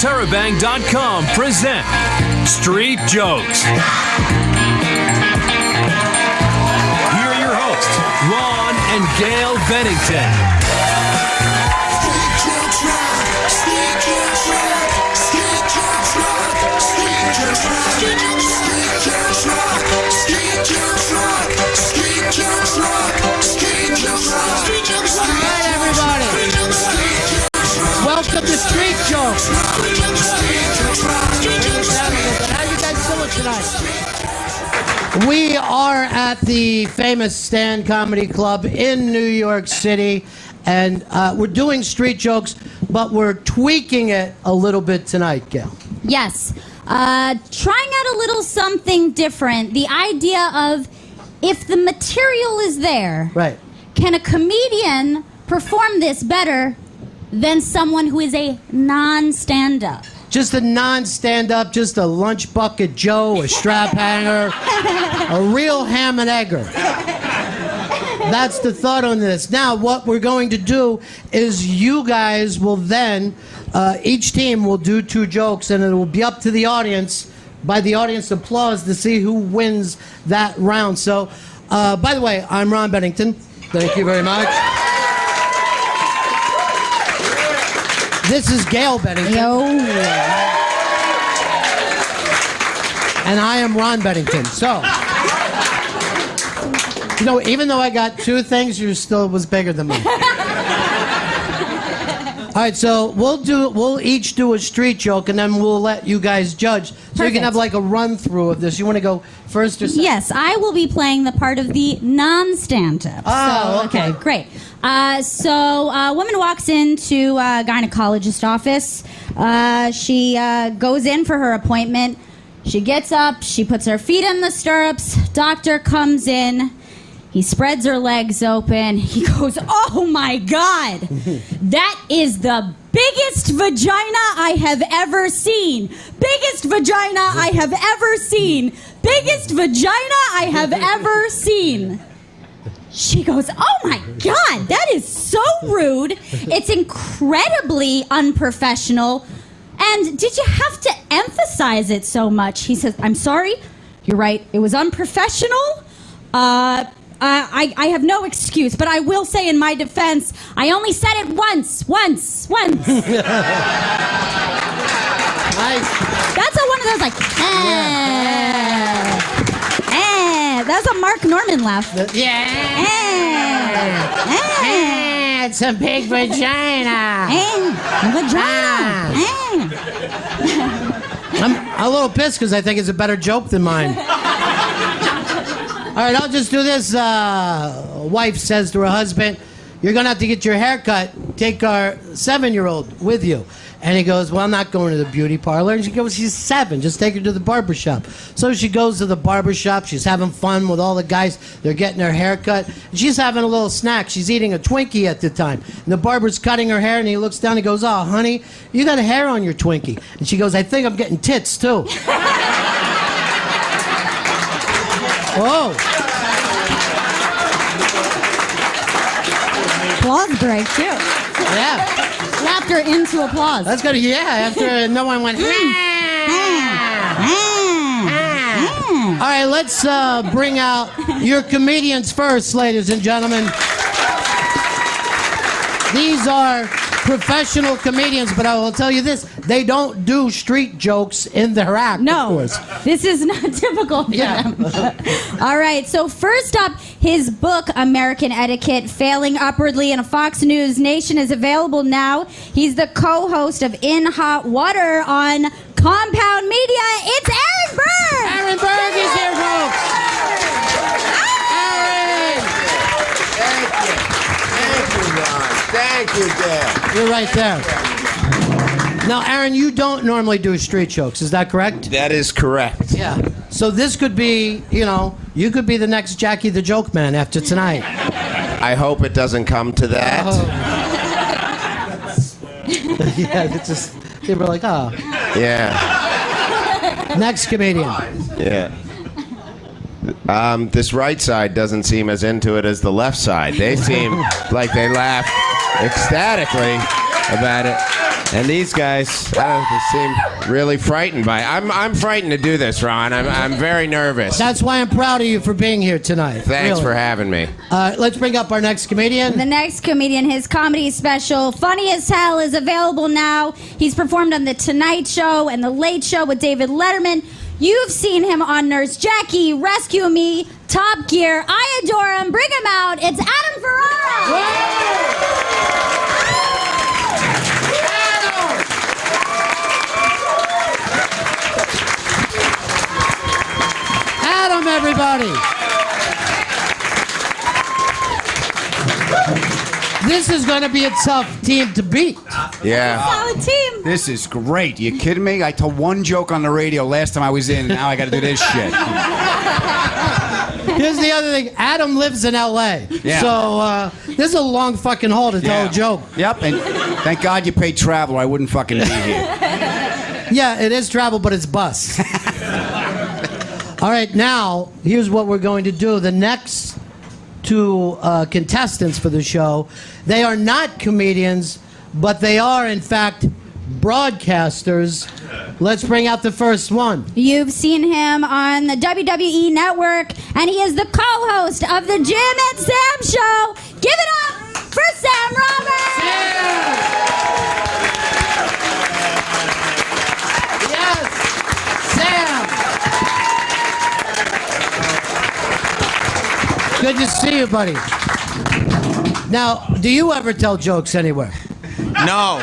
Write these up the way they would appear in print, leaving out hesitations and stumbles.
TerraBang.com present Street Jokes. Here are your hosts, Ron and Gail Bennington. Welcome to Street Jokes. How you guys doing tonight? We are at the famous Stand Comedy Club in New York City, and we're doing Street Jokes, but we're tweaking it a little bit tonight, Gail. Yes. Trying out a little something different. The idea of if the material is there, Right. can a comedian perform this better than someone who is a non-stand-up? Just a non-stand-up, just a lunch bucket Joe, a strap hanger, a real ham and egger. That's the thought on this. Now, what we're going to do is you guys will then, each team will do 2 jokes, and it will be up to the audience, by the audience applause, to see who wins that round. So, by the way, I'm Ron Bennington. Thank you very much. This is Gail Bennington. Yo. And I am Ron Bennington. So, you know, even though I got 2 things, you still was bigger than me. All right, so we'll each do a street joke, and then we'll let you guys judge. So Perfect. you can have like a run through of this. You want to go first or second? Yes, I will be playing the part of the non-stand-up. Oh, so, okay. Great. So a woman walks into a gynecologist's office. She goes in for her appointment. She gets up. She puts her feet in the stirrups. Doctor comes in. He spreads her legs open. He goes, "Oh my God, that is the biggest vagina I have ever seen. Biggest vagina I have ever seen. Biggest vagina I have ever seen." She goes, "Oh my God, that is so rude. It's incredibly unprofessional. And did you have to emphasize it so much?" He says, "I'm sorry. You're right. It was unprofessional. I have no excuse, but I will say in my defense, I only said it once. Nice. That's one of those like, That's a Mark Norman laugh. Yeah. It's a big vagina. Vagina. I'm a little pissed because I think it's a better joke than mine. All right, I'll just do this. Wife says to her husband, "You're going to have to get your hair cut. Take our 7-year-old with you." And he goes, "Well, I'm not going to the beauty parlor." And she goes, "She's 7. Just take her to the barbershop." So she goes to the barbershop. She's having fun with all the guys. They're getting their hair cut. And she's having a little snack. She's eating a Twinkie at the time. And the barber's cutting her hair, and he looks down and goes, "Oh, honey, you got a hair on your Twinkie." And she goes, "I think I'm getting tits, too." Whoa. Applause break, too. Yeah. Laughter into applause. That's good. Yeah, after no one went. All right, let's bring out your comedians first, ladies and gentlemen. These are professional comedians, but I will tell you this: they don't do street jokes in their act. No, of course. This is not typical for them. All right, so first up, his book, American Etiquette, Failing Upwardly in a Fox News Nation, is available now. He's the co-host of In Hot Water on Compound Media. It's Aaron Berg! Aaron Berg is here, folks! Aaron! Thank you, Ron. Thank you, Gail. You're right there. Now, Aaron, you don't normally do street jokes, is that correct? That is correct. Yeah. So this could be, you know, you could be the next Jackie the Joke Man after tonight. I hope it doesn't come to that. Oh. Yeah, it's just, they were like, oh. Yeah. Next comedian. Yeah. This right side doesn't seem as into it as the left side. They seem like they laugh ecstatically about it. And these guys, they seem really frightened by it. I'm frightened to do this, Ron. I'm very nervous. That's why I'm proud of you for being here tonight. Thanks for having me. Let's bring up our next comedian. The next comedian, his comedy special, Funny as Hell, is available now. He's performed on The Tonight Show and The Late Show with David Letterman. You've seen him on Nurse Jackie, Rescue Me, Top Gear. I adore him. Bring him out. It's Adam Ferrara. Adam, everybody. This is going to be a tough team to beat. Yeah. Solid team. This is great. You kidding me? I told one joke on the radio last time I was in, and now I got to do this shit. Here's the other thing. Adam lives in L.A. Yeah. So this is a long fucking haul to tell a joke. Yep, and thank God you paid travel. I wouldn't fucking be here. Yeah, it is travel, but it's bus. All right, now, here's what we're going to do. The next two contestants for the show, they are not comedians, but they are, in fact, broadcasters. Let's bring out the first one. You've seen him on the WWE Network, and he is the co-host of the Jim and Sam Show. Give it up for Sam Roberts! Yes! Sam! Good to see you, buddy. Now, do you ever tell jokes anywhere? No.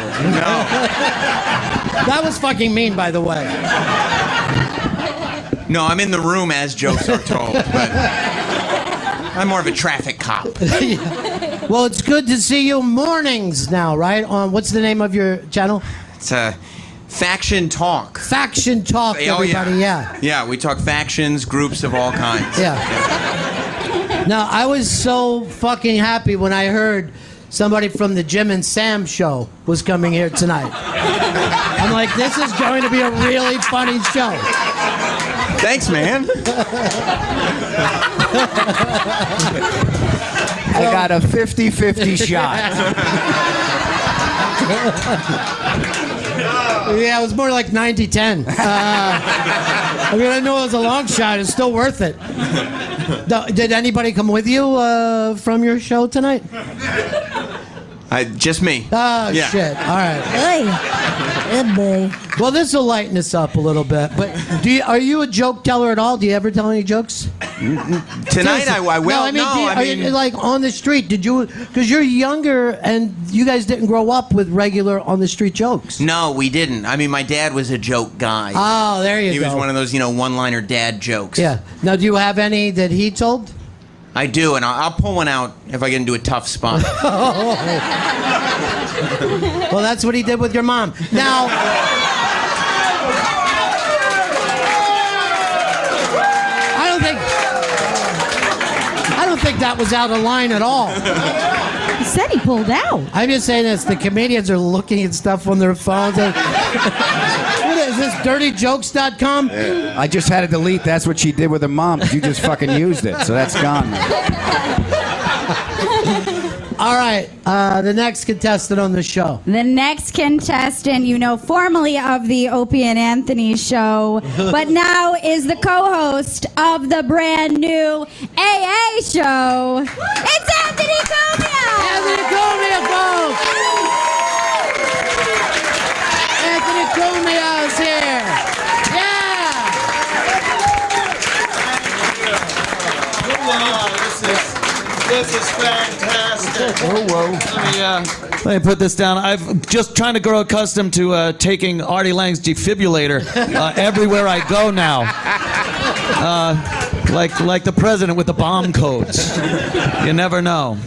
That was fucking mean, by the way. No, I'm in the room as jokes are told, but I'm more of a traffic cop. Well, it's good to see you mornings now, right? On what's the name of your channel? It's a faction talk. Faction Talk, Oh, everybody, yeah. Yeah, we talk factions, groups of all kinds. Yeah. Now, I was so fucking happy when I heard somebody from the Jim and Sam Show was coming here tonight. I'm like, this is going to be a really funny show. Thanks, man. I got a 50-50 shot. Yeah, it was more like 90-10. I mean, I know it was a long shot. It's still worth it. Did anybody come with you from your show tonight? Just me. Oh, Yeah. shit. All right. Hey, good boy. Well, this will lighten us up a little bit. But are you a joke teller at all? Do you ever tell any jokes? Tonight I will. No, I mean, are you, like on the street, did you, because you're younger and you guys didn't grow up with regular on the street jokes. No, we didn't. I mean, my dad was a joke guy. Oh, there you He go. was one of those, one-liner dad jokes. Yeah. Now, do you have any that he told? I do, and I'll pull one out if I get into a tough spot. Well, that's what he did with your mom. Now, I don't think that was out of line at all. He said he pulled out. I'm just saying this. The comedians are looking at stuff on their phones. What is this, dirtyjokes.com? I just had to delete. That's what she did with her mom, 'cause you just fucking used it. So that's gone. All right, the next contestant on the show. The next contestant, formerly of the Opie and Anthony Show, but now is the co-host of the brand new AA Show. It's Anthony Cumia! Anthony Cumia, folks! Anthony Cumia is here. Yeah! This is fantastic. Let me put this down. I've just trying to grow accustomed to taking Artie Lang's defibrillator everywhere I go now. Like the president with the bomb codes. You never know.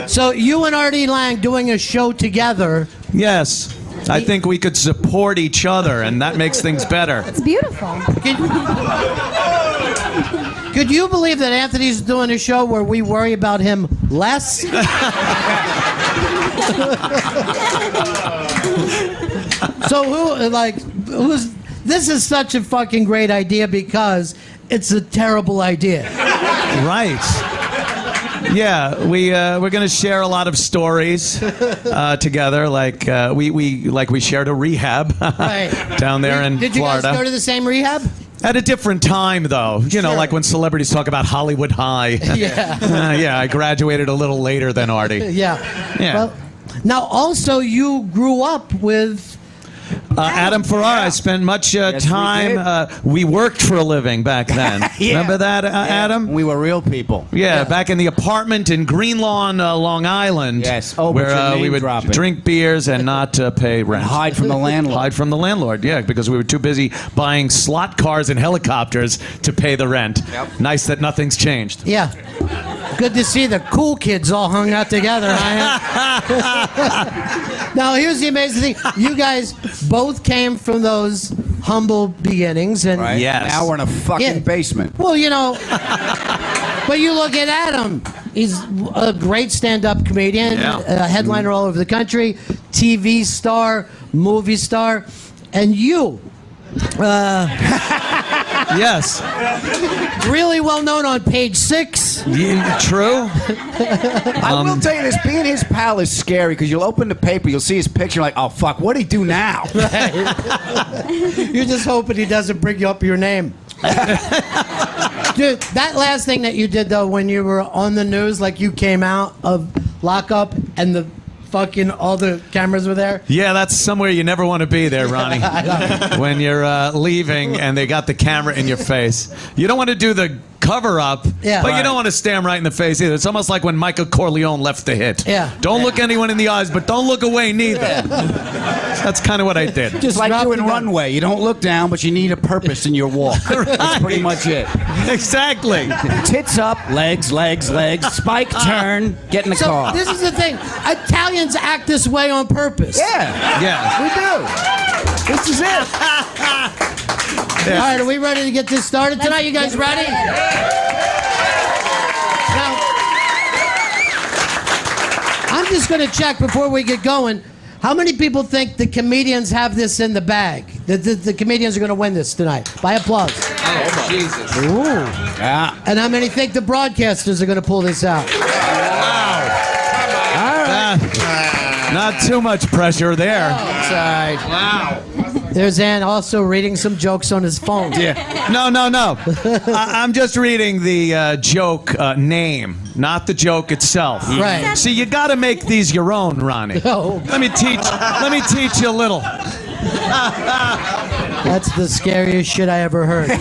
So you and Artie Lang doing a show together. Yes. I think we could support each other, and that makes things better. It's beautiful. Could you believe that Anthony's doing a show where we worry about him less? So this is such a fucking great idea because it's a terrible idea. Right. Yeah, we're gonna share a lot of stories together. Like we shared a rehab Right. down there in Did you Florida. guys go to the same rehab? At a different time, though. You know, Sure. like when celebrities talk about Hollywood High. Yeah. Yeah, I graduated a little later than Artie. Yeah. Yeah. Well, now, also, you grew up with. Adam Ferrara, I spent much time. We worked for a living back then. Yeah. Remember that, Adam? We were real people. Yeah, back in the apartment in Green Lawn, Long Island. Yes. Oh, but where you're we name would dropping. drink beers and not pay rent. Hide from the landlord. Hide from the landlord, yeah, because we were too busy buying slot cars and helicopters to pay the rent. Yep. Nice that nothing's changed. Yeah. Good to see the cool kids all hung out together. Now, here's the amazing thing. You guys both came from those humble beginnings. And Right? Yes. Now we're in a fucking Yeah. basement. Well, you know, but you look at Adam. He's a great stand-up comedian, Yeah. a headliner all over the country, TV star, movie star, and you, Yes. really well known on Page 6. True. I will tell you this, being his pal is scary because you'll open the paper, you'll see his picture, like, oh, fuck, what'd he do now? You're just hoping he doesn't bring you up your name. Dude, that last thing that you did, though, when you were on the news, like you came out of lockup and the fucking all the cameras were there. Yeah, that's somewhere you never want to be there, Ronnie. When you're leaving and they got the camera in your face. You don't want to do the cover up, Yeah. but you Right. don't want to stare 'em right in the face either. It's almost like when Michael Corleone left the hit. Yeah. Don't look anyone in the eyes, but don't look away neither. That's kind of what I did. Just like drop doing the gun. runway. You don't look down, but you need a purpose in your walk. That's pretty much it. Exactly. Tits up, legs, legs, legs, spike turn, get in the So car. this is the thing. Italians act this way on purpose. Yeah, Yeah. we do. This is it. All right, are we ready to get this started tonight? You guys ready? Now, I'm just going to check before we get going. How many people think the comedians have this in the bag? The comedians are going to win this tonight? By applause. Oh, Jesus. Ooh. Yeah. And how many think the broadcasters are going to pull this out? Not too much pressure there. Outside. Wow. There's Ann also reading some jokes on his phone. Yeah. No. I'm just reading the joke name, not the joke itself. Right. See, you got to make these your own, Ronnie. Oh. Let me teach you a little. That's the scariest shit I ever heard. All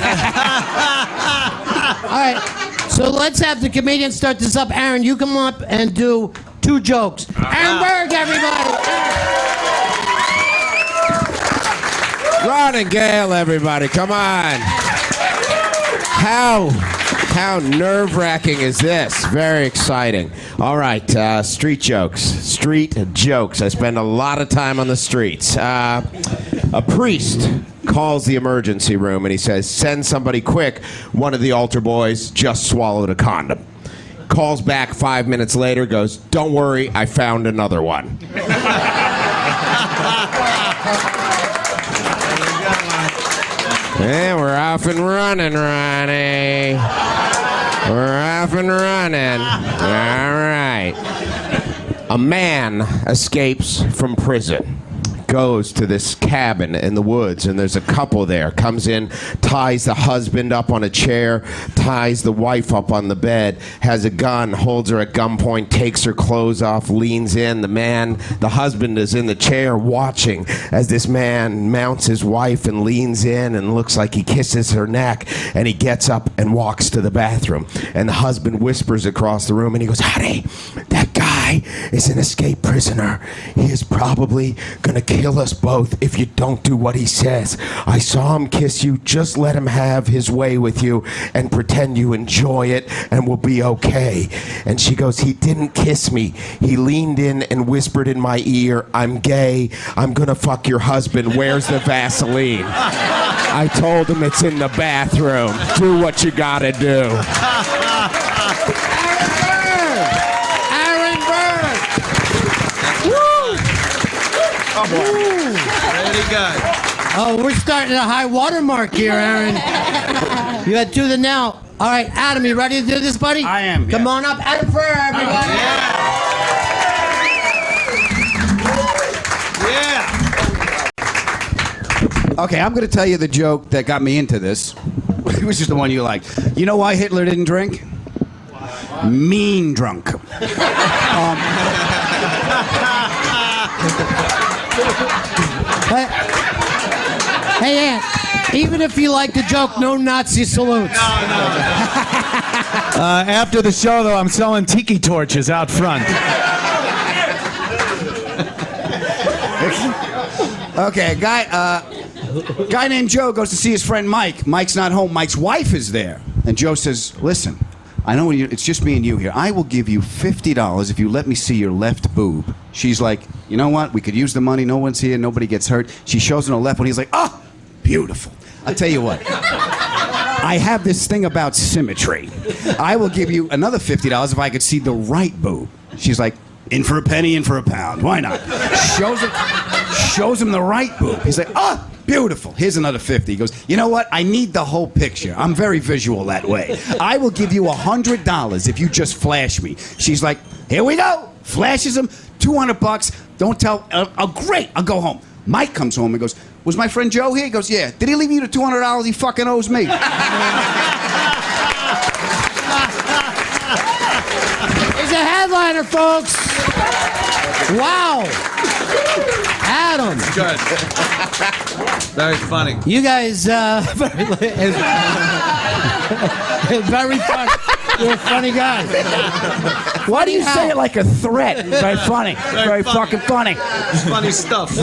right, so let's have the comedian start this up. Aaron, you come up and do 2 jokes. Aaron Berg, everybody. Ron and Gail, everybody, come on. How nerve-wracking is this? Very exciting. All right, street jokes. Street jokes. I spend a lot of time on the streets. A priest calls the emergency room and he says, "Send somebody quick. One of the altar boys just swallowed a condom." Calls back 5 minutes later, goes, "Don't worry, I found another one." And we're off and running, Ronnie. We're off and running. All right. A man escapes from prison. Goes to this cabin in the woods, and there's a couple there. Comes in, ties the husband up on a chair, ties the wife up on the bed, has a gun, holds her at gunpoint, takes her clothes off, leans in. The husband is in the chair watching as this man mounts his wife and leans in and looks like he kisses her neck, and he gets up and walks to the bathroom. And the husband whispers across the room, and he goes, "Honey, that guy is an escaped prisoner. He is probably gonna kill us both if you don't do what he says. I saw him kiss you. Just let him have his way with you and pretend you enjoy it and we'll be okay." And she goes, "He didn't kiss me. He leaned in and whispered in my ear, 'I'm gay. I'm gonna fuck your husband. Where's the Vaseline?' I told him it's in the bathroom. Do what you gotta do." Aaron Berg. Pretty good. Oh, we're starting at a high water mark here, Aaron. You had 2 now. All right, Adam, you ready to do this, buddy? I am, Come yeah. on up. Adam Ferrara, everybody. Yeah. Okay, I'm going to tell you the joke that got me into this, which is the one you like. You know why Hitler didn't drink? Mean drunk. Hey, Ant, even if you like the joke, no Nazi salutes. After the show, though, I'm selling tiki torches out front. Okay, a guy named Joe goes to see his friend Mike. Mike's not home. Mike's wife is there. And Joe says, listen, I know it's just me and you here. I will give you $50 if you let me see your left boob. She's like, you know what? We could use the money. No one's here. Nobody gets hurt. She shows him the left one. He's like, oh, beautiful. I'll tell you what. I have this thing about symmetry. I will give you another $50 if I could see the right boob. She's like, in for a penny, in for a pound. Why not? Shows him the right boob. He's like, oh, beautiful. Here's another 50. He goes, you know what? I need the whole picture. I'm very visual that way. I will give you $100 if you just flash me. She's like, here we go. Flashes him, $200. Don't tell. Oh, great. I'll go home. Mike comes home and goes, was my friend Joe here? He goes, yeah. Did he leave you the $200 he fucking owes me? He's a headliner, folks. Wow. Adam. Good. Very funny. You guys, very funny. You're a funny guy. Why do you say it like a threat? Very funny. Very fucking funny. Funny stuff.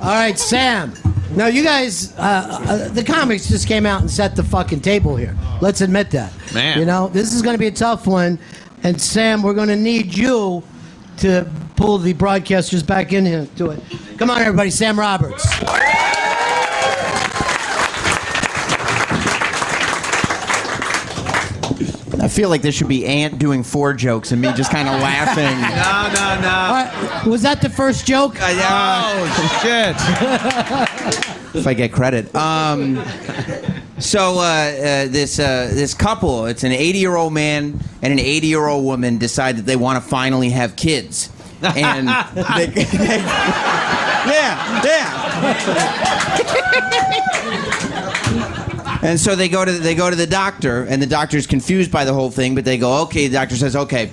All right, Sam. Now, you guys, the comics just came out and set the fucking table here. Let's admit that. Man. You know, this is going to be a tough one. And, Sam, we're going to need you to pull the broadcasters back in here to it. Come on, everybody. Sam Roberts. I feel like there should be Ant doing 4 jokes and me just kind of laughing. All right, was that the first joke? Oh, shit. If I get credit. So this couple, it's an 80-year-old man and an 80-year-old woman, decide that they want to finally have kids. And And so they go to the doctor, and the doctor's confused by the whole thing, but they go, okay, the doctor says, okay,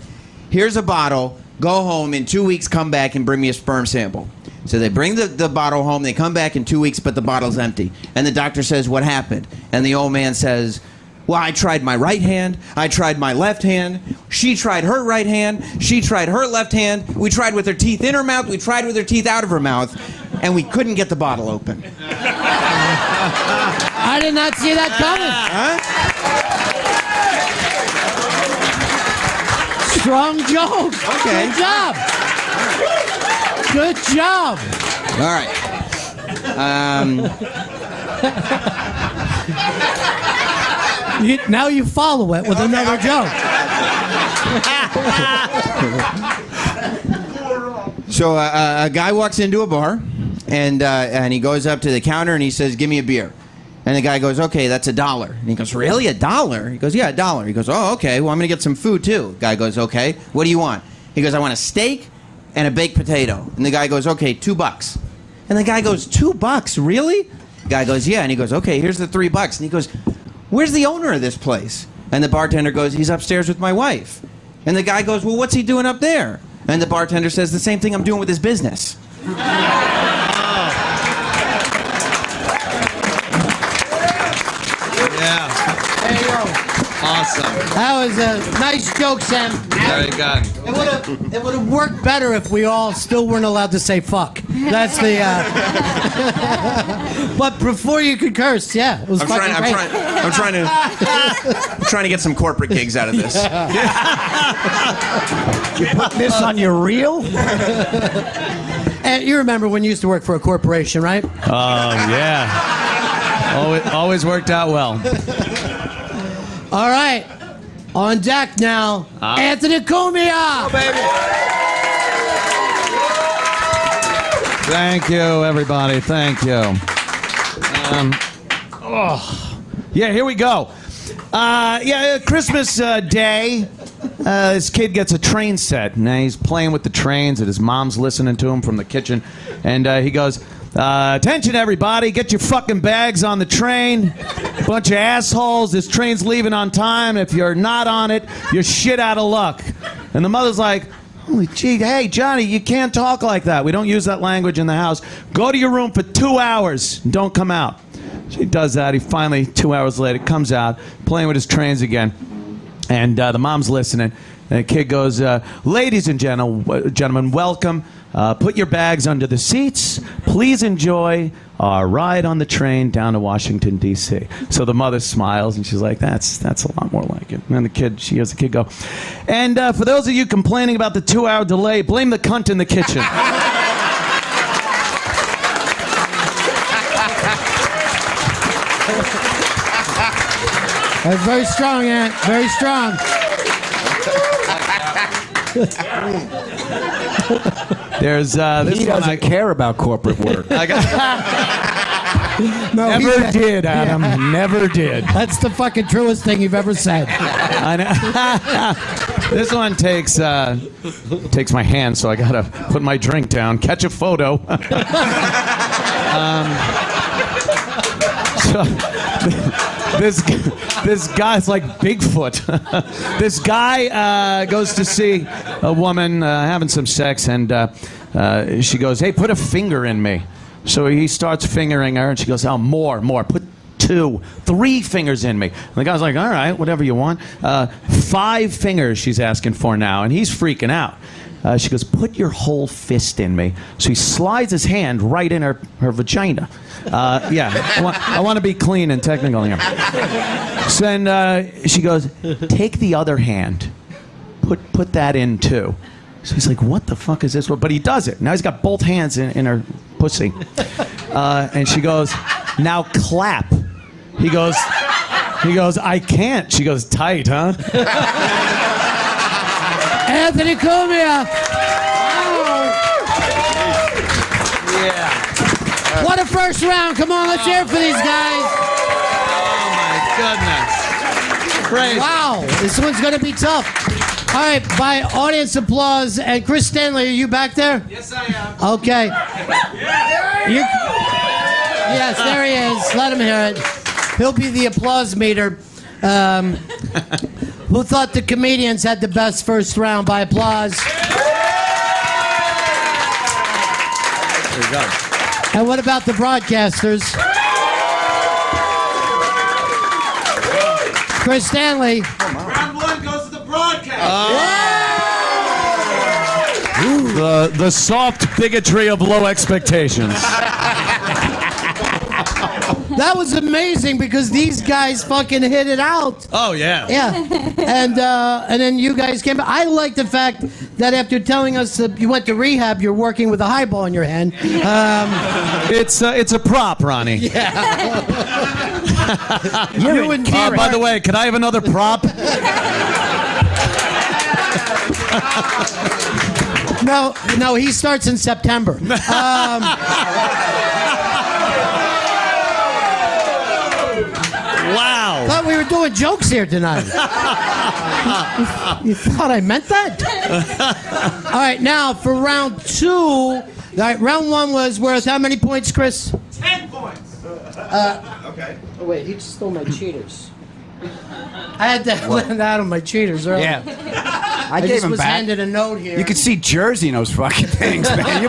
here's a bottle, go home, in 2 weeks come back and bring me a sperm sample. So they bring the bottle home, they come back in 2 weeks, but the bottle's empty. And the doctor says, what happened? And the old man says, well, I tried my right hand, I tried my left hand, she tried her right hand, she tried her left hand, we tried with her teeth in her mouth, we tried with her teeth out of her mouth, and we couldn't get the bottle open. I did not see that coming. Strong joke. Okay. Good job. All right. Now you follow it with another joke. So a guy walks into a bar, and he goes up to the counter and he says, "Give me a beer." And the guy goes, "Okay, that's $1." And he goes, "Really, $1?" He goes, "Yeah, $1." He goes, "Oh, okay. Well, I'm gonna get some food too." The guy goes, "Okay. What do you want?" He goes, "I want a steak and a baked potato." And the guy goes, "Okay, $2." And the guy goes, $2? Really? The guy goes, "Yeah." And he goes, "Okay, here's the $3." And he goes, "Where's the owner of this place?" And the bartender goes, "He's upstairs with my wife." And the guy goes, "Well, what's he doing up there?" And the bartender says, "The same thing I'm doing with his business." Yeah. There you go. Awesome. That was a nice joke, Sam. Very good. It would have worked better if we all still weren't allowed to say fuck. That's the. But before you could curse, yeah, it was I'm fucking great. I'm trying to get some corporate gigs out of this. You put this on your reel? And you remember when you used to work for a corporation, right? Oh, yeah. Always worked out well. All right. On deck now, Anthony Cumia. Oh, baby. Thank you, everybody. Thank you. Yeah, here we go. Christmas Day, this kid gets a train set, and he's playing with the trains, and his mom's listening to him from the kitchen, and he goes, attention everybody, get your fucking bags on the train. Bunch of assholes, this train's leaving on time. If you're not on it, you're shit out of luck. And the mother's like, holy gee, hey Johnny, you can't talk like that. We don't use that language in the house. Go to your room for 2 hours and don't come out. So he does that. He finally, 2 hours later, comes out, playing with his trains again. And the mom's listening. And the kid goes, ladies and gentlemen, welcome. Put your bags under the seats. Please enjoy our ride on the train down to Washington, D.C. So the mother smiles, and she's like, that's a lot more like it. And she hears the kid go, and for those of you complaining about the 2-hour delay, blame the cunt in the kitchen. That's very strong, Aunt. Very strong. There's this He doesn't care about corporate work. Never did, Adam. Yeah. Never did. That's the fucking truest thing you've ever said. I know. This one takes my hand, so I gotta put my drink down, catch a photo. So, this guy's like Bigfoot. This guy goes to see a woman having some sex, and she goes, hey, put a finger in me. So he starts fingering her, and she goes, oh, more, put 2, 3 fingers in me. And the guy's like, all right, whatever you want. 5 fingers she's asking for now, and he's freaking out. She goes, put your whole fist in me. So he slides his hand right in her vagina. I want to be clean and technical here. So then she goes, take the other hand. Put that in too. So he's like, what the fuck is this? But he does it. Now he's got both hands in her pussy. And she goes, now clap. He goes, I can't. She goes, tight, huh? Anthony Cumia. Yeah. What a first round. Come on, let's hear it for these guys. Oh, my goodness. Crazy. Wow, this one's going to be tough. All right, by audience applause. And Chris Stanley, are you back there? Yes, I am. Okay. Yes, there he is. Let him hear it. He'll be the applause meter. Who thought the comedians had the best first round by applause? There you go. And what about the broadcasters? Chris Stanley. Round 1 goes to the broadcast. The soft bigotry of low expectations. That was amazing because these guys fucking hit it out. Oh, yeah. Yeah. And then you guys came back. I like the fact that after telling us that you went to rehab, you're working with a highball in your hand. It's a prop, Ronnie. Yeah. You and by the way, can I have another prop? No, he starts in September. Wow. Thought we were doing jokes here tonight. You thought I meant that? All right, now for round 2. All right, round 1 was worth how many points, Chris? 10 points. Okay. Oh, wait, he just stole my cheaters. I had to land out of my cheaters earlier. Yeah. I gave just him was back. handed a note here. You could see Jersey in those fucking things, man.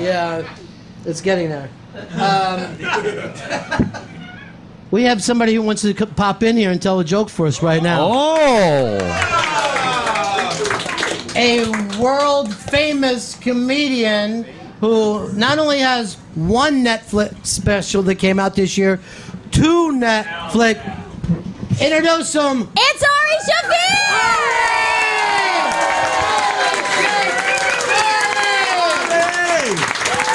Yeah, it's getting there. We have somebody who wants to pop in here and tell a joke for us right now. Oh! A world-famous comedian who not only has 1 Netflix special that came out this year, 2 Netflix. Introduce him. It's Ari Shaffir!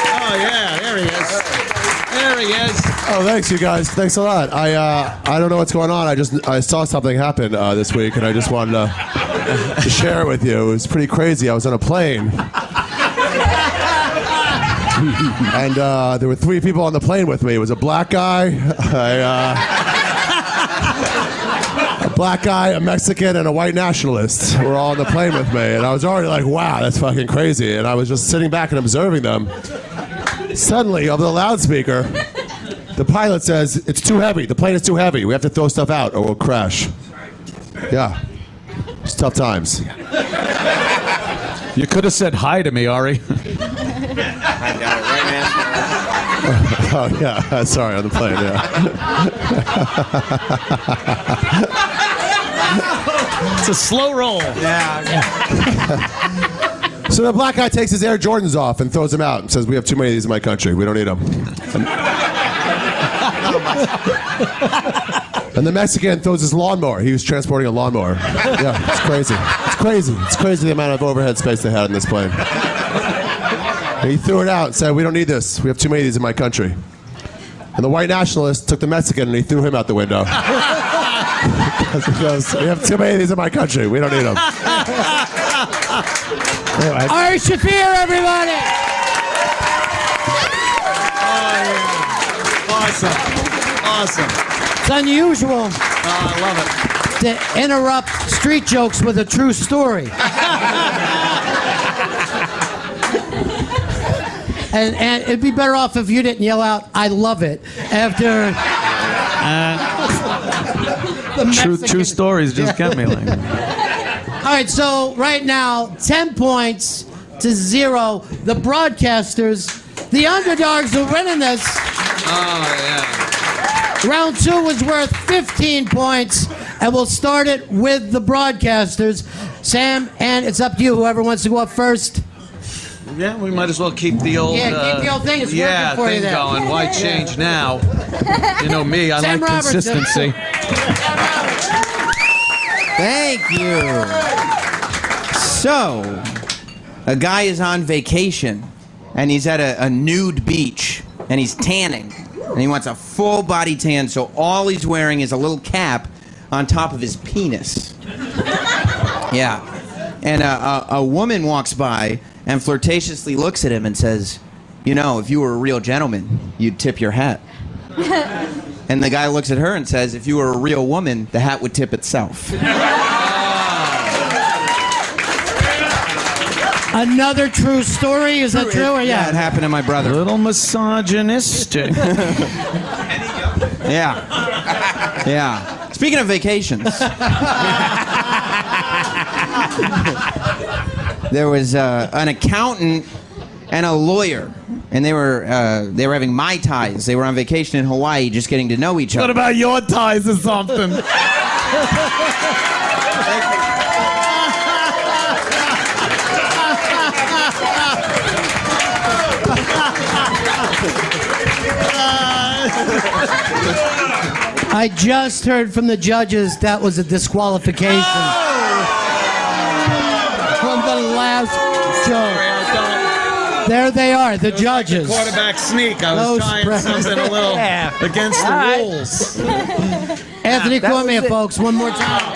Oh, yeah, there he is. There he is. Oh, thanks, you guys. Thanks a lot. I don't know what's going on. I saw something happen this week, and I just wanted to share it with you. It was pretty crazy. I was on a plane, and there were 3 people on the plane with me. It was a black guy, black guy, a Mexican, and a white nationalist were all on the plane with me. And I was already like, wow, that's fucking crazy. And I was just sitting back and observing them. Suddenly, over the loudspeaker, the pilot says, it's too heavy. The plane is too heavy. We have to throw stuff out or we'll crash. Yeah. It's tough times. You could have said hi to me, Ari. I got it right now. Oh, yeah. Sorry, on the plane, yeah. It's a slow roll. So the black guy takes his Air Jordans off and throws them out and says, we have too many of these in my country. We don't need them. And the Mexican throws his lawnmower. He was transporting a lawnmower. Yeah, it's crazy. It's crazy. It's crazy the amount of overhead space they had in this plane. And he threw it out and said, we don't need this. We have too many of these in my country. And the white nationalist took the Mexican and he threw him out the window. Because he goes, we have too many of these in my country. We don't need them. Anyway. All right, Shaffir, everybody. Awesome. It's unusual I love it. to interrupt street jokes with a true story. And it'd be better off if you didn't yell out, I love it, after the Mexican. True stories just get me like. All right, so right now, 10 points to 0. The broadcasters, the underdogs are winning this. Oh, yeah. Round 2 was worth 15 points, and we'll start it with the broadcasters. Sam, and it's up to you, whoever wants to go up first. Yeah, we might as well keep the old. Yeah, keep the old thing. It's working for you thing there. going. Why change now? You know me. I Sam like Roberts. consistency. Thank you. So, a guy is on vacation, and he's at a nude beach, and he's tanning, and he wants a full body tan, so all he's wearing is a little cap on top of his penis. Yeah. And a woman walks by and flirtatiously looks at him and says, you know, if you were a real gentleman, you'd tip your hat. And the guy looks at her and says, if you were a real woman, the hat would tip itself. Another true story? Is that true? Or Yeah, it happened to my brother. A little misogynistic. Yeah. Yeah. Speaking of vacations, there was an accountant and a lawyer, and they were having Mai Tais. They were on vacation in Hawaii, just getting to know each other. What about your ties or something? I just heard from the judges that was a disqualification. From the last joke. There they are, the judges. Quarterback sneak. I was Those trying spreads. something a little against the rules. Anthony Cumia, folks, one more time.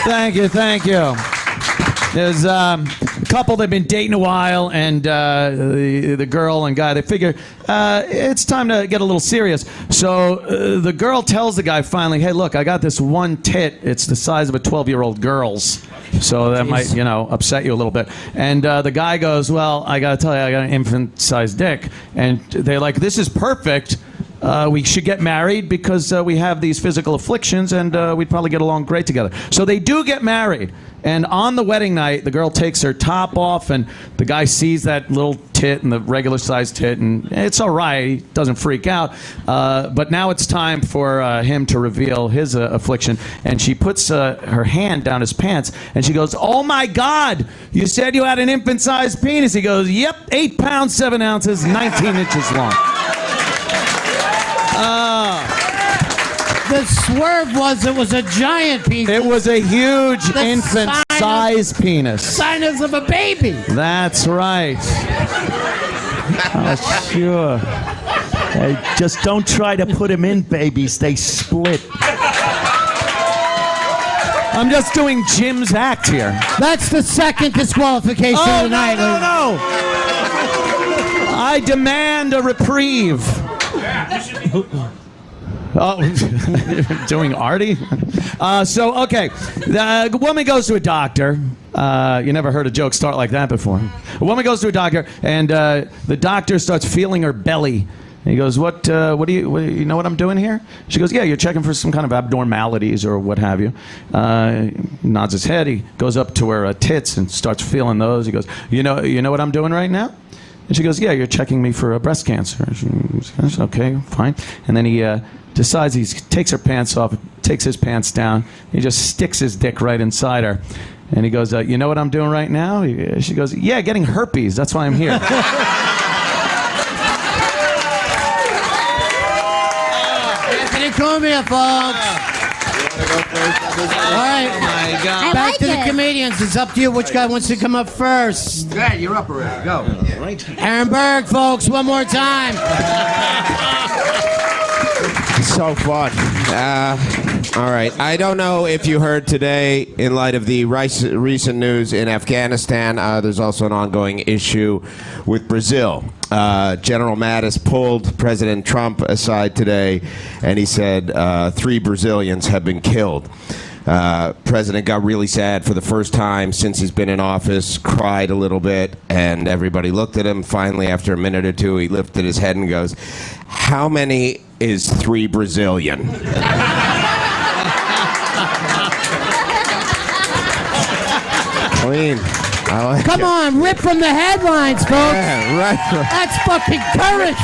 Thank you. There's a couple they've been dating a while, and the girl and guy, they figure it's time to get a little serious. So the girl tells the guy finally, hey, look, I got this one tit. It's the size of a 12-year-old girl's. So that might, upset you a little bit. And the guy goes, well, I got to tell you, I got an infant-sized dick. And they're like, this is perfect. We should get married because we have these physical afflictions, and we'd probably get along great together. So they do get married. And on the wedding night, the girl takes her top off, and the guy sees that little tit and the regular-sized tit, and it's all right. He doesn't freak out. But now it's time for him to reveal his affliction. And she puts her hand down his pants, and she goes, oh, my God, you said you had an infant-sized penis. He goes, yep, 8 pounds, 7 ounces, 19 inches long. The swerve was it was a giant penis. It was a huge The infant-sized penis. Sinus of a baby. That's right. Sure. Just don't try to put them in babies. They split. I'm just doing Jim's act here. That's the second disqualification of the night. No. I demand a reprieve. Oh, doing Artie? Okay. The woman goes to a doctor. You never heard a joke start like that before. A woman goes to a doctor, and the doctor starts feeling her belly. And he goes, what do you know what I'm doing here? She goes, yeah, you're checking for some kind of abnormalities or what have you. He nods his head. He goes up to her tits and starts feeling those. He goes, you know what I'm doing right now? And she goes, yeah, you're checking me for breast cancer. She goes, okay, fine. And then he decides he takes her pants off, takes his pants down. He just sticks his dick right inside her. And he goes, you know what I'm doing right now? She goes, yeah, getting herpes. That's why I'm here. Cumia, folks. All right. Oh my God. Back to the comedians. It's up to you. Which guy wants to come up first? Good, you're up already. Go. Aaron Berg, folks. One more time. So fun. All right. I don't know if you heard today, in light of the recent news in Afghanistan, there's also an ongoing issue with Brazil. General Mattis pulled President Trump aside today, and he said 3 Brazilians have been killed. President got really sad for the first time since he's been in office, cried a little bit, and everybody looked at him. Finally, after a minute or two, he lifted his head and goes, "How many is 3 Brazilian?" Clean. I like Come it. on, rip from the headlines, folks. Yeah, right. That's fucking current.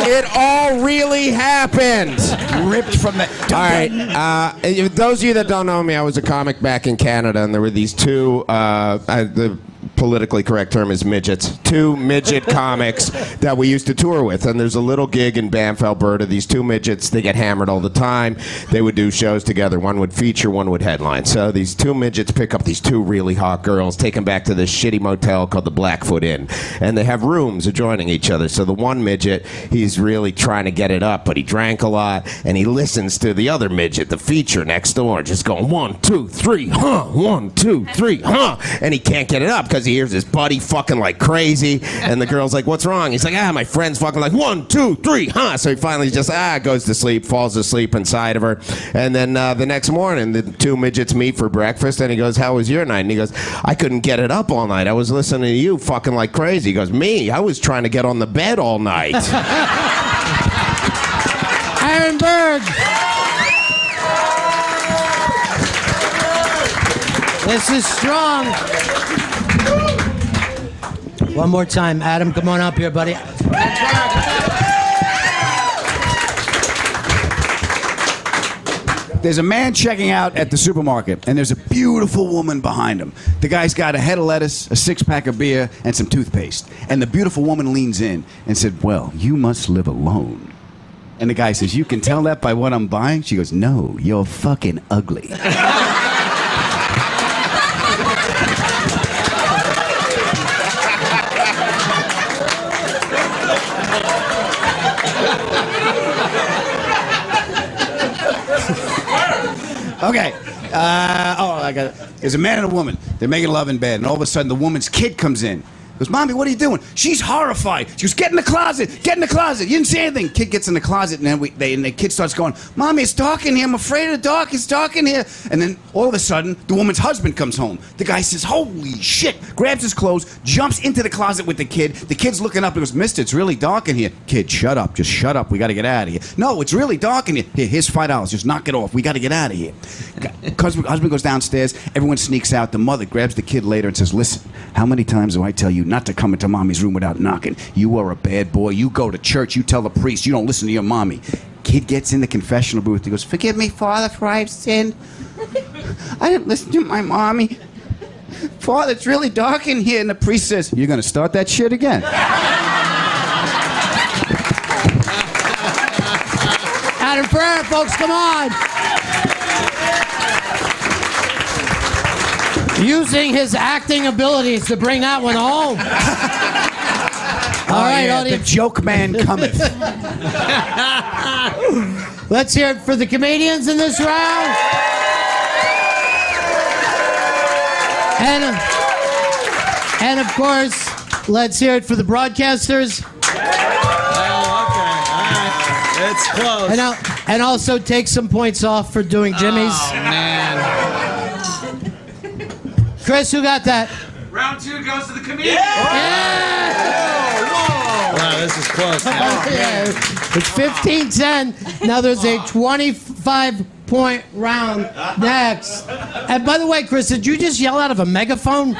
It all really happened. Ripped from the... All right. Those of you that don't know me, I was a comic back in Canada, and there were these 2, the politically correct term is midgets, 2 midget comics that we used to tour with. And there's a little gig in Banff, Alberta. These 2 midgets, they get hammered all the time. They would do shows together. One would feature, one would headline. So these 2 midgets pick up these 2 really hot girls, take them back to this shitty motel called the Blackfoot Inn. And they have rooms adjoining each other. So the one midget, he's really trying to get it up, but he drank a lot. And he listens to the other midget, the feature next door, just going 1, 2, 3, huh? 1, 2, 3, huh? And he can't get it up because he hears his buddy fucking like crazy, and the girl's like, "What's wrong?" He's like, my friend's fucking like 1, 2, 3, huh? So he finally just goes to sleep, falls asleep inside of her, and then the next morning, the 2 midgets meet for breakfast, and he goes, "How was your night?" And he goes, "I couldn't get it up all night. I was listening to you fucking like crazy." He goes, "Me? I was trying to get on the bed all night." Aaron Berg. This is strong. One more time. Adam, come on up here, buddy. There's a man checking out at the supermarket, and there's a beautiful woman behind him. The guy's got a head of lettuce, a 6-pack of beer, and some toothpaste. And the beautiful woman leans in and said, "Well, you must live alone." And the guy says, "You can tell that by what I'm buying?" She goes, "No, you're fucking ugly." Okay. I got it. There's a man and a woman. They're making love in bed, and all of a sudden the woman's kid comes in. Goes, "Mommy, what are you doing?" She's horrified. She goes, "Get in the closet. Get in the closet." You didn't say anything. Kid gets in the closet, and then the kid starts going, "Mommy, it's dark in here. I'm afraid of the dark. It's dark in here." And then all of a sudden, the woman's husband comes home. The guy says, "Holy shit!" Grabs his clothes, jumps into the closet with the kid. The kid's looking up and goes, "Mister, it's really dark in here." "Kid, shut up. Just shut up. We got to get out of here." "No, it's really dark in here." Here's $5. Just knock it off. We got to get out of here." Husband goes downstairs. Everyone sneaks out. The mother grabs the kid later and says, "Listen, how many times do I tell you not to come into Mommy's room without knocking? You are a bad boy. You go to church. You tell the priest. You don't listen to your mommy." Kid gets in the confessional booth. He goes, "Forgive me, Father, for I've sinned. I didn't listen to my mommy. Father, it's really dark in here." And the priest says, "You're going to start that shit again." Adam Ferrara, folks, come on. Using his acting abilities to bring that one home. All right, audience. The joke man cometh. Let's hear it for the comedians in this round. And of course, let's hear it for the broadcasters. Oh, okay. All right. It's close. And now, And also take some points off for doing Jimmy's. Oh, man. Chris, who got that? Round 2 goes to the comedian. Wow, this is close. It's 15-10. Now there's a 25-point round next. And by the way, Chris, did you just yell out of a megaphone?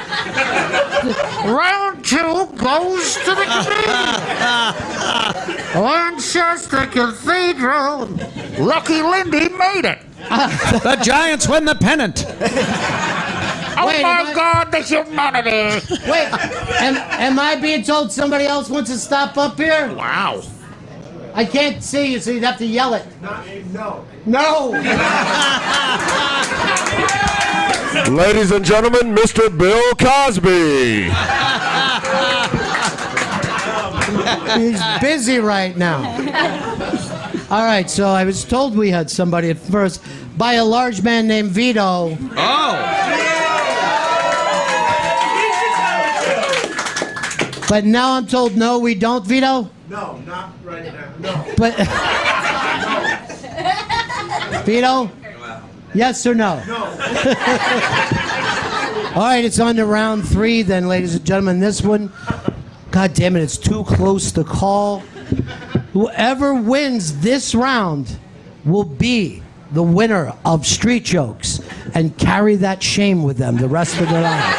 Round 2 goes to the comedian. Lancaster Cathedral. Lucky Lindy made it. The Giants win the pennant. Oh my God, the humanity! Wait, am I being told somebody else wants to stop up here? Wow. I can't see you, so you'd have to yell it. No. Ladies and gentlemen, Mr. Bill Cosby. He's busy right now. All right, so I was told we had somebody at first by a large man named Vito. Oh. But now I'm told no, we don't, Vito? No, not right now. No. But Vito? Yes or no? No. All right, it's on to round 3 then, ladies and gentlemen. This one, God damn it, it's too close to call. Whoever wins this round will be the winner of Street Jokes and carry that shame with them the rest of their lives.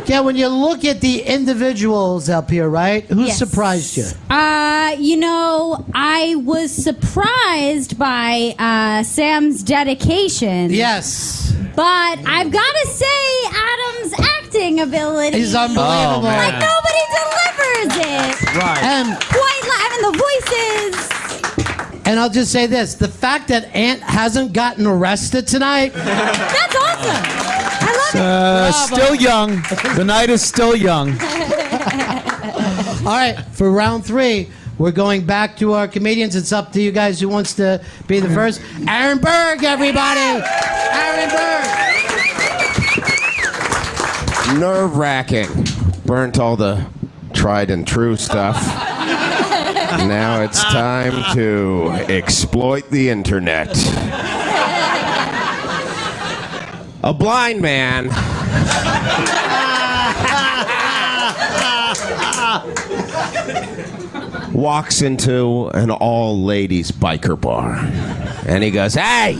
Yeah, when you look at the individuals up here, right? Who Yes. surprised you? I was surprised by Sam's dedication. Yes. But I've got to say, Adam's acting ability. He's unbelievable. Like nobody delivers it. Right. The voices. And I'll just say this. The fact that Ant hasn't gotten arrested tonight. That's awesome. I love it. Still young. The night is still young. All right, for round 3, we're going back to our comedians. It's up to you guys who wants to be the first. Aaron Berg, everybody. Aaron Berg. Nerve-wracking. Burnt all the tried and true stuff. Now it's time to exploit the internet. A blind man walks into an all-ladies biker bar, and he goes, "Hey,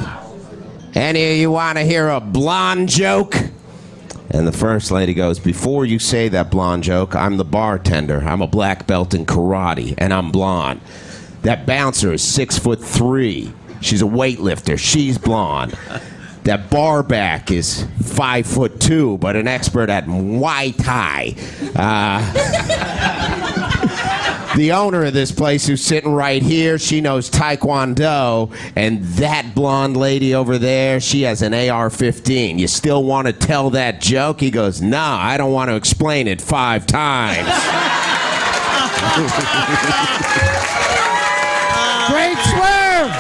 any of you want to hear a blonde joke?" And the first lady goes, "Before you say that blonde joke, I'm the bartender. I'm a black belt in karate, and I'm blonde. That bouncer is 6'3". She's a weightlifter. She's blonde. That bar back is 5'2", but an expert at Muay Thai. The owner of this place, who's sitting right here, she knows Taekwondo, and that blonde lady over there, she has an AR-15. You still want to tell that joke?" He goes, "No, I don't want to explain it 5 times." Great swerve.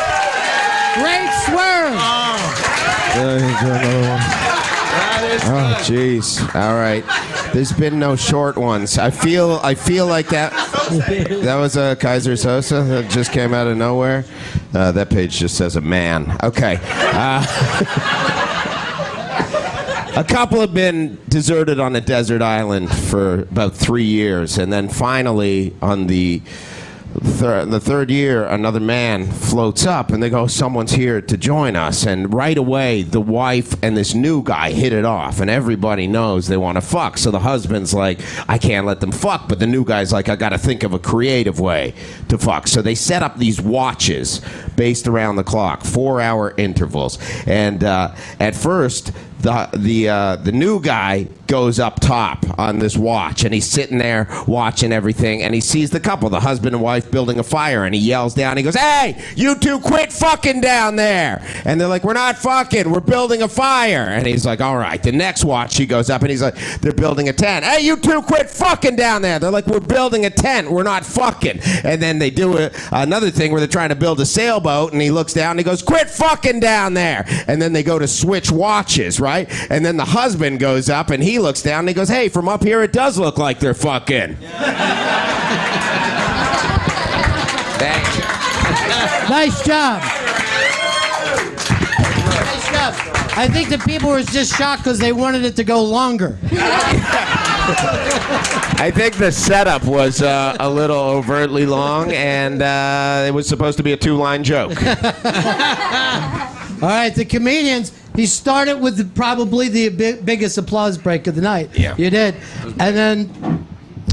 Great swerve. Oh, jeez. All right. There's been no short ones. I feel like that was a Kaiser Sosa that just came out of nowhere. That page just says a man. Okay. A couple have been deserted on a desert island for about 3 years, and then finally on the third year, another man floats up, and they go, "Someone's here to join us." And right away, the wife and this new guy hit it off, and everybody knows they want to fuck. So the husband's like, "I can't let them fuck," but the new guy's like, "I got to think of a creative way to fuck." So they set up these watches based around the clock, 4-hour intervals, and at first, the new guy goes up top on this watch, and he's sitting there watching everything, and he sees the couple, the husband and wife, building a fire, and he yells down, he goes, "Hey, you two quit fucking down there!" And they're like, "We're not fucking, we're building a fire." And he's like, "All right." The next watch, he goes up, and he's like, "They're building a tent." "Hey, you two quit fucking down there!" They're like, "We're building a tent, we're not fucking." And then they do another thing where they're trying to build a sailboat, and he looks down, and he goes, "Quit fucking down there!" And then they go to switch watches, right? And then the husband goes up, and he looks down, and he goes, "Hey, from up here, it does look like they're fucking." Thank you. Nice job. Nice job. I think the people were just shocked because they wanted it to go longer. I think the setup was a little overtly long, and it was supposed to be a two-line joke. All right, the comedians. He started with probably the biggest applause break of the night. Yeah. You did. And then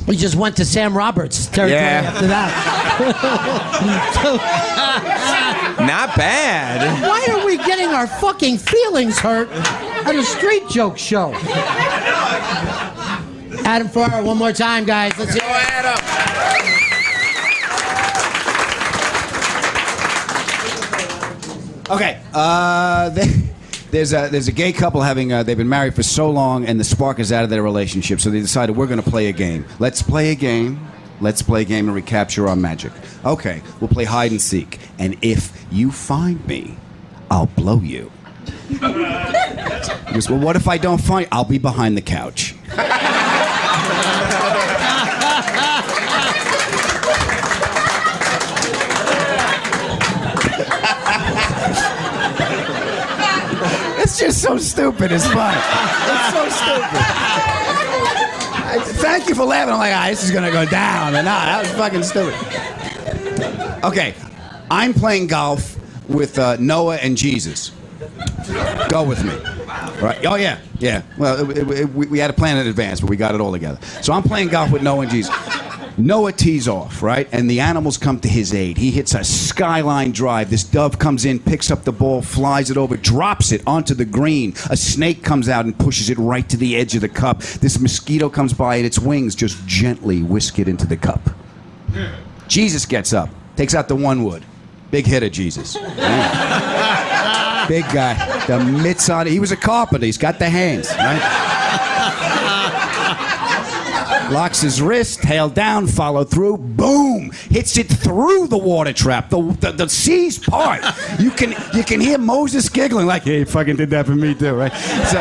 we just went to Sam Roberts territory after that. Not bad. Why are we getting our fucking feelings hurt at a street joke show? Adam Ferrara, one more time, guys. Let's hear it. Adam. Okay. There's a gay couple having they've been married for so long and the spark is out of their relationship, so they decided we're going to play a game. Let's play a game and recapture our magic. Okay, we'll play hide and seek, and if you find me, I'll blow you. He goes, well, what if I don't find? I'll be behind the couch. It's just so stupid. It's fun. It's so stupid. Thank you for laughing. I'm like, this is gonna go down. And that was fucking stupid. Okay, I'm playing golf with Noah and Jesus. Go with me. Right? Oh yeah. Well, we had a plan in advance, but we got it all together. So I'm playing golf with Noah and Jesus. Noah tees off, right? And the animals come to his aid. He hits a skyline drive. This dove comes in, picks up the ball, flies it over, drops it onto the green. A snake comes out and pushes it right to the edge of the cup. This mosquito comes by and its wings just gently whisk it into the cup. Jesus gets up, takes out the one wood. Big hitter, Jesus. Right? Big guy. The mitts on it. He was a carpenter. He's got the hands, right? Locks his wrist, tail down, follow through, boom! Hits it through the water trap. The seas part. You can hear Moses giggling like, "Yeah, you fucking did that for me too, right?" So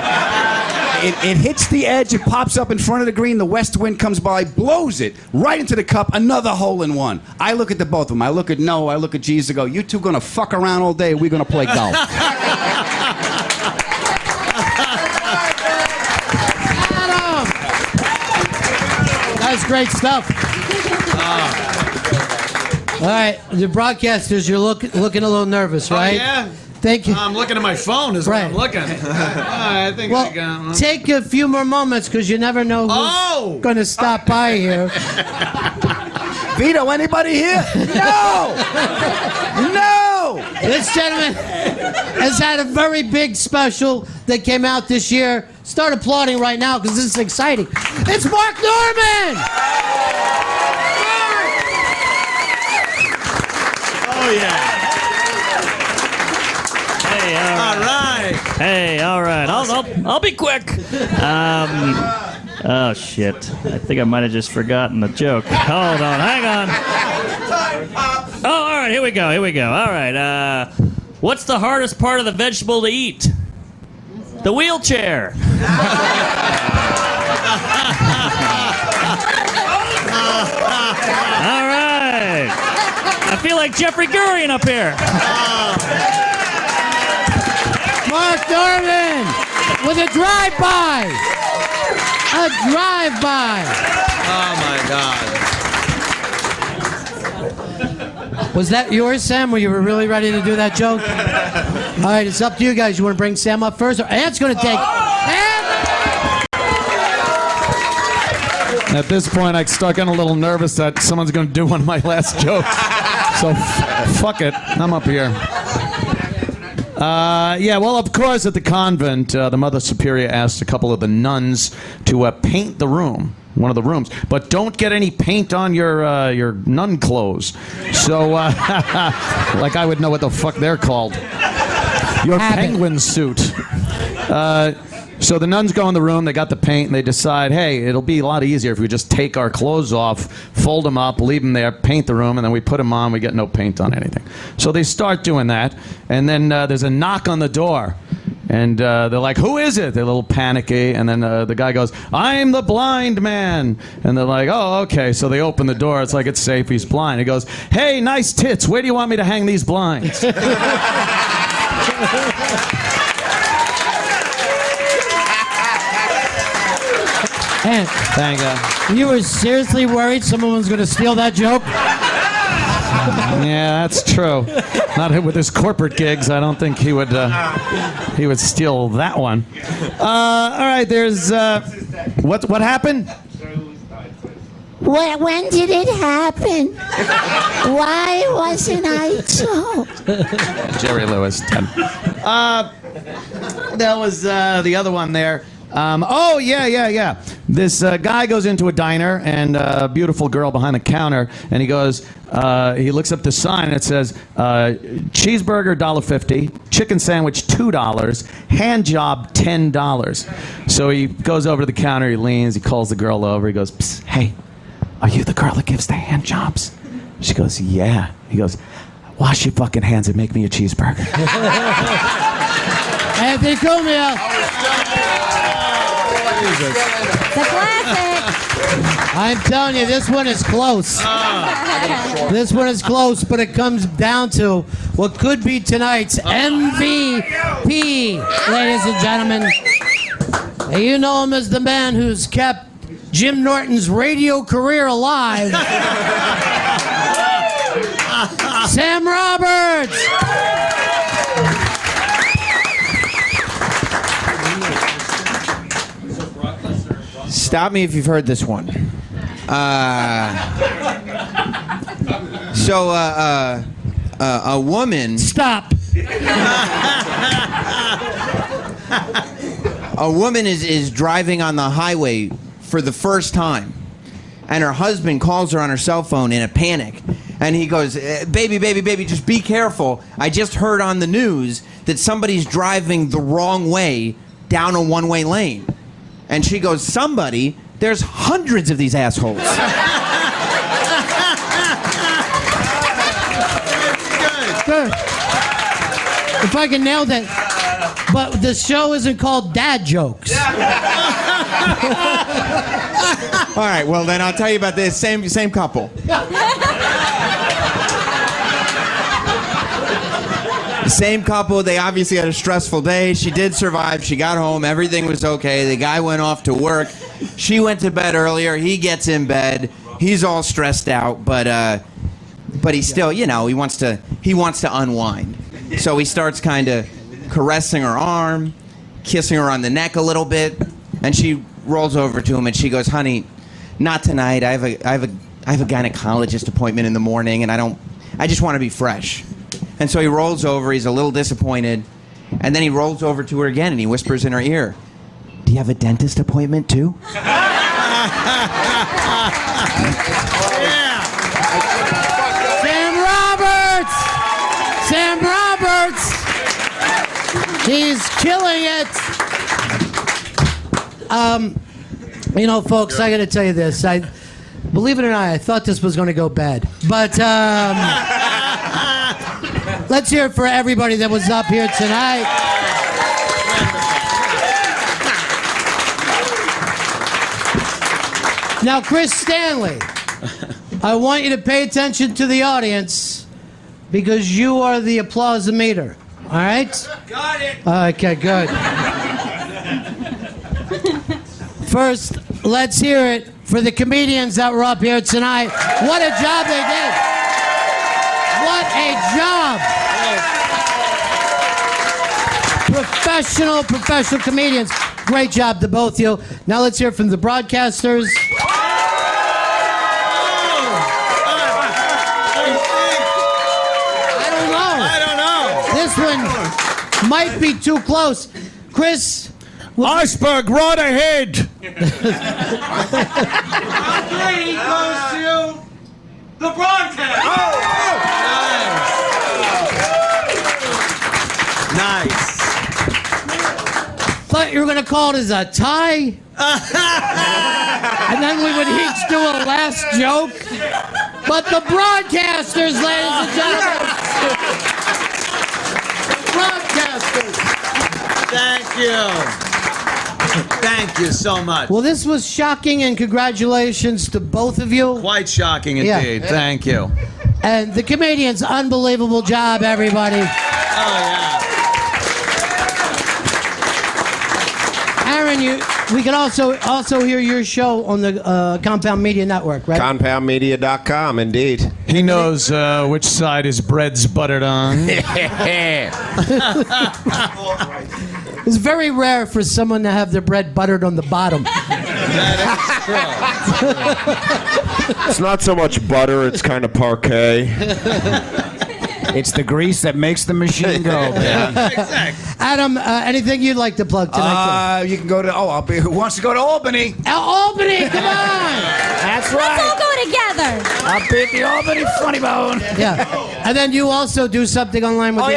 it hits the edge. It pops up in front of the green. The west wind comes by, blows it right into the cup. Another hole in one. I look at the both of them. I look at Noah. I look at Jesus. I go, "You two gonna fuck around all day? We're gonna play golf." That's great stuff. All right, the broadcasters, you're looking a little nervous, right? Yeah. Thank you. I'm looking at my phone is Right. what I'm looking. I think I got one. Take a few more moments because you never know who's going to stop by here. Vito, anybody here? No! No! This gentleman has had a very big special that came out this year. Start applauding right now because this is exciting. It's Mark Norman! Oh, yeah. Hey, all right. Hey, all right. I'll be quick. Oh, shit. I think I might have just forgotten the joke. Hold on. Hang on. Oh, all right. Here we go. All right. What's the hardest part of the vegetable to eat? The wheelchair. All right. I feel like Jeffrey Gurian up here. Mark Norman with a drive-by. A drive-by. Oh my God. Was that yours, Sam? Were you really ready to do that joke? All right, it's up to you guys. You want to bring Sam up first? Or Ant's going to take... At this point, I start getting a little nervous that someone's going to do one of my last jokes. So, fuck it. I'm up here. Yeah, well, of course, at the convent, the Mother Superior asked a couple of the nuns to paint the room, one of the rooms, but don't get any paint on your nun clothes. So, like I would know what the fuck they're called. Your penguin suit. So the nuns go in the room, they got the paint, and they decide, hey, it'll be a lot easier if we just take our clothes off, fold them up, leave them there, paint the room, and then we put them on, we get no paint on anything. So they start doing that, and then there's a knock on the door, And they're like, who is it? They're a little panicky. And then the guy goes, I'm the blind man. And they're like, oh, okay. So they open the door. It's like it's safe. He's blind. He goes, hey, nice tits. Where do you want me to hang these blinds? And Thank you. you were seriously worried someone was going to steal that joke? Yeah, that's true. Not with his corporate gigs. I don't think he would steal that one. All right, there's what happened? When did it happen? Why wasn't I told? Jerry Lewis. 10. That was the other one there. Oh, yeah. This guy goes into a diner, and a beautiful girl behind the counter, and he goes, he looks up the sign, and it says, cheeseburger, $1.50, chicken sandwich, $2, hand job, $10. So he goes over to the counter, he leans, he calls the girl over, he goes, psst, hey, are you the girl that gives the hand jobs? She goes, yeah. He goes, wash your fucking hands and make me a cheeseburger. Anthony Cumia. The classic. I'm telling you, this one is close. This one is close, but it comes down to what could be tonight's MVP, ladies and gentlemen. And you know him as the man who's kept Jim Norton's radio career alive. Sam Roberts. Stop me if you've heard this one. A woman. Stop. A woman is driving on the highway for the first time, and her husband calls her on her cell phone in a panic. And he goes, baby, just be careful. I just heard on the news that somebody's driving the wrong way down a one-way lane. And she goes, somebody? There's hundreds of these assholes. Good. If I can nail that. But the show isn't called Dad Jokes. All right, well, then I'll tell you about this. Same couple. Same couple, they obviously had a stressful day. She did survive. She got home. Everything was okay. The guy went off to work. She went to bed earlier. He gets in bed. He's all stressed out, but he still, he wants to unwind. So he starts kind of caressing her arm, kissing her on the neck a little bit, and she rolls over to him and she goes, "Honey, not tonight. I have a gynecologist appointment in the morning, and I just want to be fresh." And so he rolls over, he's a little disappointed, and then he rolls over to her again and he whispers in her ear, "Do you have a dentist appointment too?" Sam Roberts! He's killing it! Folks, I gotta tell you this. Believe it or not, I thought this was gonna go bad. But, let's hear it for everybody that was up here tonight. Now, Chris Stanley, I want you to pay attention to the audience because you are the applause-meter. All right? Got it. Okay, good. First, let's hear it for the comedians that were up here tonight. What a job they did. What a job. Professional comedians. Great job to both of you. Now let's hear from the broadcasters. I don't know. This one might be too close. Chris. Iceberg, right ahead. Round 3 goes to the broadcast. Nice. Thought you were going to call it as a tie? And then we would each do a last joke? But the broadcasters, ladies and gentlemen. Broadcasters. you. Thank you so much. Well, this was shocking, and congratulations to both of you. Quite shocking indeed. Yeah. Thank you. And the comedians, unbelievable job, everybody. Oh, yeah. Aaron, we can also hear your show on the Compound Media Network, right? CompoundMedia.com, indeed. He knows which side his bread's buttered on. It's very rare for someone to have their bread buttered on the bottom. It's not so much butter, it's kind of parquet. It's the grease that makes the machine go. Yeah, exactly. Adam, anything you'd like to plug tonight? You can go to. Who wants to go to Albany? Albany, come on! That's Let's all right. go together. I'll be at the Albany Funny Bone. Yeah, and then you also do something online with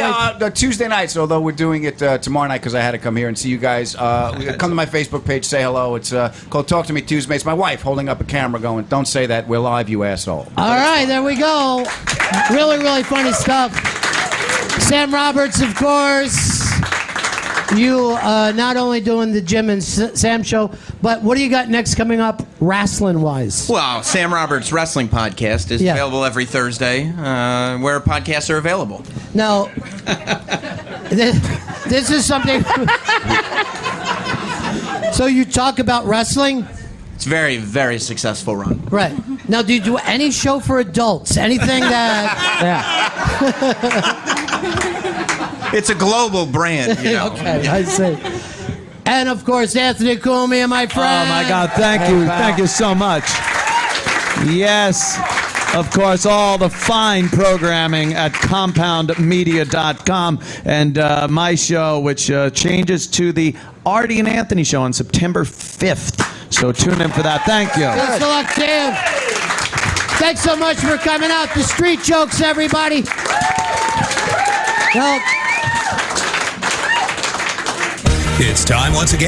the Tuesday nights. Although we're doing it tomorrow night because I had to come here and see you guys. Come to my Facebook page, say hello. It's called Talk to Me Tuesday. It's my wife holding up a camera, going, "Don't say that. We're live, you asshole." All right, there we go. Really, really funny stuff. Sam Roberts, of course. You not only doing the Jim and Sam show, but what do you got next coming up, wrestling-wise? Well, Sam Roberts' Wrestling Podcast is available every Thursday, where podcasts are available. Now, this is something. So you talk about wrestling? It's a very, very successful run. Right. Now, do you do any show for adults? Anything that... It's a global brand, you know. Okay, I see. And, of course, Anthony Cumia, my friend. Oh, my God. Thank you. Thank you so much. Yes. Of course, all the fine programming at compoundmedia.com. And my show, which changes to the Artie and Anthony show on September 5th. So tune in for that. Thank you. Best of luck, Tim. Thanks so much for coming out. The street jokes, everybody. Well, It's time once again.